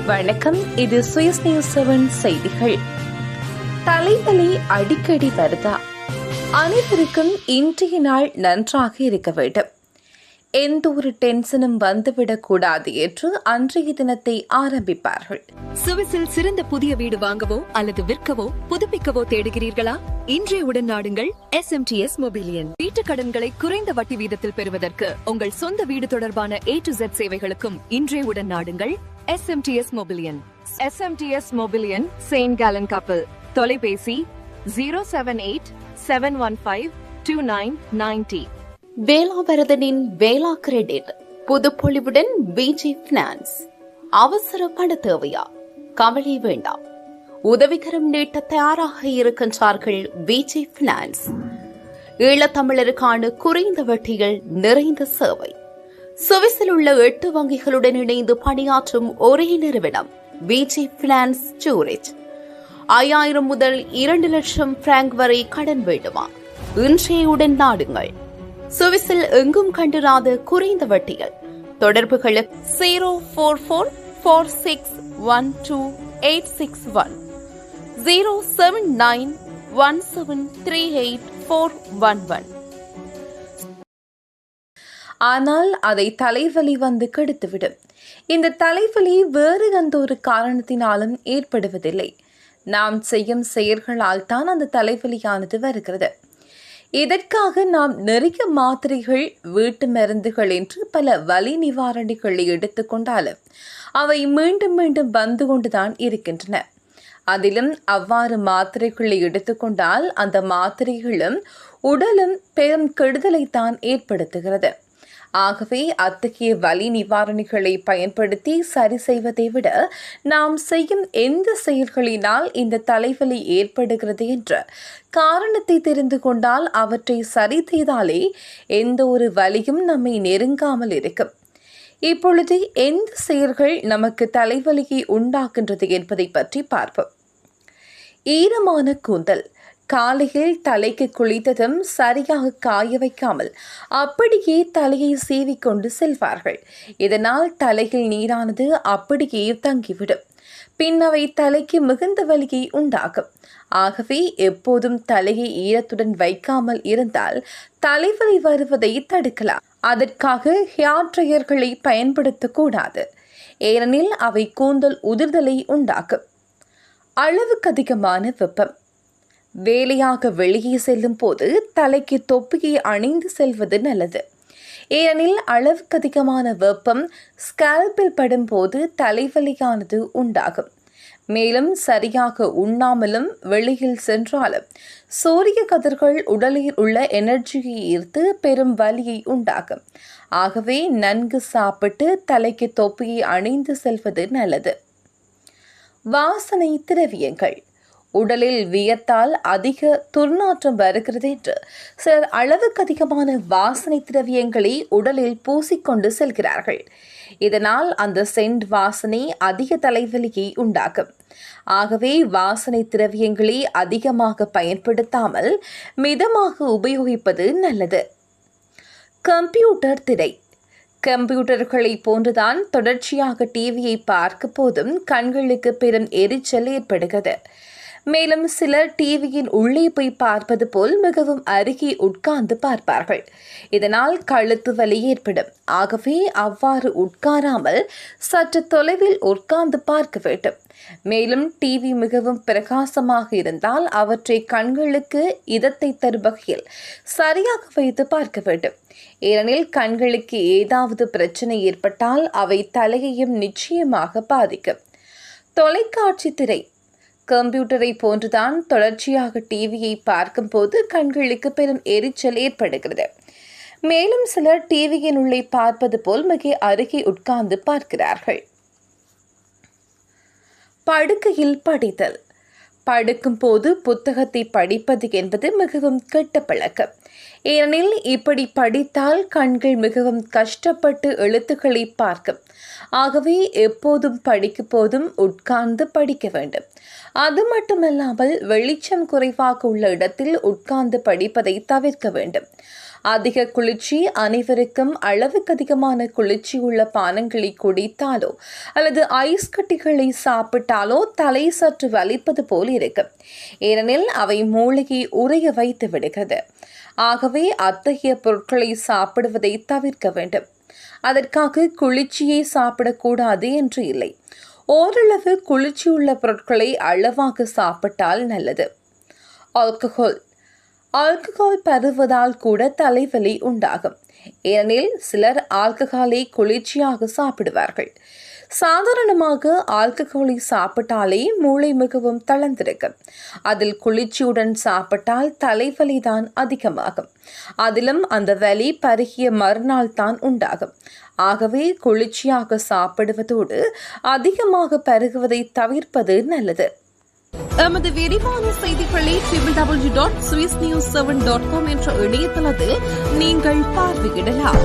வணக்கம். இது Swiss news 7 செய்திகள். தலைவலி அடிக்கடி வருதா? அனைவருக்கும் இன்றைய நாள் நன்றாக இருக்க வேண்டும். எந்த ஒரு டென்ஷனும் வந்துவிடக் கூடாது என்று அன்றைய தினத்தை ஆரம்பிப்பார்கள். சுவிஸில் சிறந்த புதிய வீடு வாங்கவோ அல்லது விற்கவோ புதுப்பிக்கவோ தேடுகிறீர்களா? இன்றைய உடன் நாடுங்கள் SMTS மொபிலியன். வீட்டுக் கடன்களை குறைந்த வட்டி வீதத்தில் பெறுவதற்கு உங்கள் சொந்த வீடு தொடர்பான A to Z சேவைகளுக்கும் இன்றைய உடன் நாடுங்கள் SMTS மொபிலியன். SMTS மொபிலியன் செயின்ட் கேலன் கப்பல். தொலைபேசி 078-715-2990. வேளாவரதனின் வேளா கிரெடிட் புதுப்பொலிவுடன் விஜி பினான்ஸ். அவசர பண தேவையா? கவலை வேண்டாம். உதவிகரம் நீட்ட தயாராக இருக்கின்றார்கள் விஜி பினான்ஸ். ஈழத்தமிழருக்கான குறைந்த வட்டிகள் நிறைந்த சேவை. சுவிஸில் உள்ள 8 வங்கிகளுடன் இணைந்து பணியாற்றும் ஒரே நிறுவனம் விஜி பினான்ஸ் ஜூரிச். 5000 முதல் 2 லட்சம் பிராங்க் வரை கடன் வேண்டுமா? இன்றைய உடன் நாடுங்கள். சுவிஸில் எங்கும் கண்டிராத குறைந்த வட்டிகள். தொடர்புகளுக்கு 044612861 07917384111. ஆனால் அதை தலைவலி வந்து கெடுத்துவிடும். இந்த தலைவலி வேறு எந்த ஒரு காரணத்தினாலும் ஏற்படுவதில்லை. நாம் செய்யும் செயல்களால் தான் அந்த தலைவலியானது வருகிறது. இதற்காக நாம் நிறைய மாத்திரைகள், வீட்டு மருந்துகள் என்று பல வலி நிவாரணிகளை எடுத்துக்கொண்டாலும் அவை மீண்டும் மீண்டும் வந்து கொண்டுதான் இருக்கின்றன. அதிலும் அவ்வாறு மாத்திரைகளை எடுத்துக்கொண்டால் அந்த மாத்திரைகளும் உடலும் பெரும் கெடுதலைத்தான் ஏற்படுத்துகிறது. ஆகவே அத்தகைய வலி நிவாரணிகளை பயன்படுத்தி சரி செய்வதை விட நாம் செய்யும் எந்த செயல்களினால் இந்த தலைவலி ஏற்படுகிறது என்ற காரணத்தை தெரிந்து கொண்டால் அவற்றை சரி செய்தாலே எந்த ஒரு வலியும் நம்மை நெருங்காமல் இருக்கும். இப்பொழுது எந்த செயல்கள் நமக்கு தலைவலியை உண்டாக்குகின்றது என்பதை பற்றி பார்ப்போம். ஈரமான கூந்தல். காலையில் தலைக்கு குளித்ததும் சரியாக காய வைக்காமல் அப்படியே தலையை சீவிக்கொண்டு செல்வார்கள். இதனால் தலையில் நீரானது அப்படியே தங்கிவிடும். பின் அவை தலைக்கு மிகுந்த வலியை உண்டாகும். ஆகவே எப்போதும் தலையை ஈரத்துடன் வைக்காமல் இருந்தால் தலைவலி வருவதை தடுக்கலாம். அதற்காக ஹேர் ட்ரையர்களை பயன்படுத்தக்கூடாது. ஏனெனில் அவை கூந்தல் உதிர்தலை உண்டாக்கும். அளவுக்கு அதிகமான வெப்பம். வேலையாக வெளியே செல்லும் போது தலைக்கு தொப்பியை அணிந்து செல்வது நல்லது. ஏனெனில் அளவுக்கு அதிகமான வெப்பம் ஸ்கால்பில் படும் போது தலைவலியானது உண்டாகும். மேலும் சரியாக உண்ணாமலும் வெளியில் சென்றாலும் சூரிய கதிர்கள் உடலில் உள்ள எனர்ஜியை ஈர்த்து பெரும் வலியை உண்டாகும். ஆகவே நன்கு சாப்பிட்டு தலைக்கு தொப்பியை அணிந்து செல்வது நல்லது. வாசனை திரவியங்கள். உடலில் வியர்த்தால் அதிக துர்நாற்றம் வருகிறது என்று சிலர் அளவுக்கு அதிகமான வாசனை திரவியங்களை உடலில் பூசிக்கொண்டு செல்கிறார்கள். இதனால் அந்த சென்ட் வாசனை அதிக தலைவலியை உண்டாக்கும். ஆகவே வாசனை திரவியங்களை அதிகமாக பயன்படுத்தாமல் மிதமாக உபயோகிப்பது நல்லது. கம்ப்யூட்டர் திரை. கம்ப்யூட்டர்களை போன்றுதான் தொடர்ச்சியாக டிவியை பார்க்கும் போதும் கண்களுக்கு பெரும் எரிச்சல் ஏற்படுகிறது. மேலும் சிலர் டிவியின் உள்ளே போய் பார்ப்பது போல் மிகவும் அருகே உட்கார்ந்து பார்ப்பார்கள். இதனால் கழுத்து வலி ஏற்படும். ஆகவே அவ்வாறு உட்காராமல் சற்று தொலைவில் உட்கார்ந்து பார்க்க வேண்டும். மேலும் டிவி மிகவும் பிரகாசமாக இருந்தால் அவற்றை கண்களுக்கு இதத்தை தரும் வகையில் சரியாக வைத்து பார்க்க வேண்டும். ஏனெனில் கண்களுக்கு ஏதாவது பிரச்சனை ஏற்பட்டால் அவை தலையையும் நிச்சயமாக பாதிக்கும். தொலைக்காட்சி திரை. கம்ப்யூட்டரை போன்றுதான் தொடர்ச்சியாக டிவியை பார்க்கும் போது கண்களுக்கு பெரும் எரிச்சல் ஏற்படுகிறது. மேலும் சிலர் டிவியின் உள்ளே பார்ப்பது போல் மிக அருகே உட்கார்ந்து பார்க்கிறார்கள். படுக்கையில் படித்தல். படுக்கும் போது புத்தகத்தை படிப்பது என்பது மிகவும் கெட்ட பழக்கம். ஏனெனில் இப்படி படித்தால் கண்கள் மிகவும் கஷ்டப்பட்டு எழுத்துக்களை பார்க்கும். ஆகவே எப்போதும் படிக்கும் போதும் உட்கார்ந்து படிக்க வேண்டும். அது மட்டுமல்லாமல் வெளிச்சம் குறைவாக உள்ள இடத்தில் உட்கார்ந்து படிப்பதை தவிர்க்க வேண்டும். அதிக குளிர்ச்சி அனைவருக்கும் அளவுக்கு அதிகமான குளிர்ச்சி உள்ள பானங்களை குடித்தாலோ அல்லது ஐஸ் கட்டிகளை சாப்பிட்டாலோ தலை சற்று வலிப்பது போல் இருக்கும். ஏனெனில் அவை மூளையை உறைய வைத்து விடுகிறது. ஆகவே அத்தகைய பொருட்களை சாப்பிடுவதை தவிர்க்க வேண்டும். அதற்காக குளிர்ச்சியை சாப்பிடக்கூடாது என்று இல்லை. ஓரளவு குளிர்ச்சியுள்ள பொருட்களை அளவாக சாப்பிட்டால் நல்லது. ஆல்கஹால் பருவதால் கூட தலைவலி உண்டாகும். ஏனெனில் சிலர் ஆல்கஹாலை குளிர்ச்சியாக சாப்பிடுவார்கள். சாதாரணமாக ஆல்கஹாலை சாப்பிட்டாலே மூளை மிகவும் தளர்ந்திருக்கும். அதில் குளிர்ச்சியுடன் சாப்பிட்டால் தலைவலி தான் அதிகமாகும். அதிலும் அந்த வலி பருகிய மறுநாள் தான் உண்டாகும். ஆகவே குளிர்ச்சியாக சாப்பிடுவதோடு அதிகமாக பருகுவதை தவிர்ப்பது நல்லது. எமது விரிவான செய்திகளை www.swissnews7.com என்ற இணையதளத்தில் நீங்கள் பார்வையிடலாம்.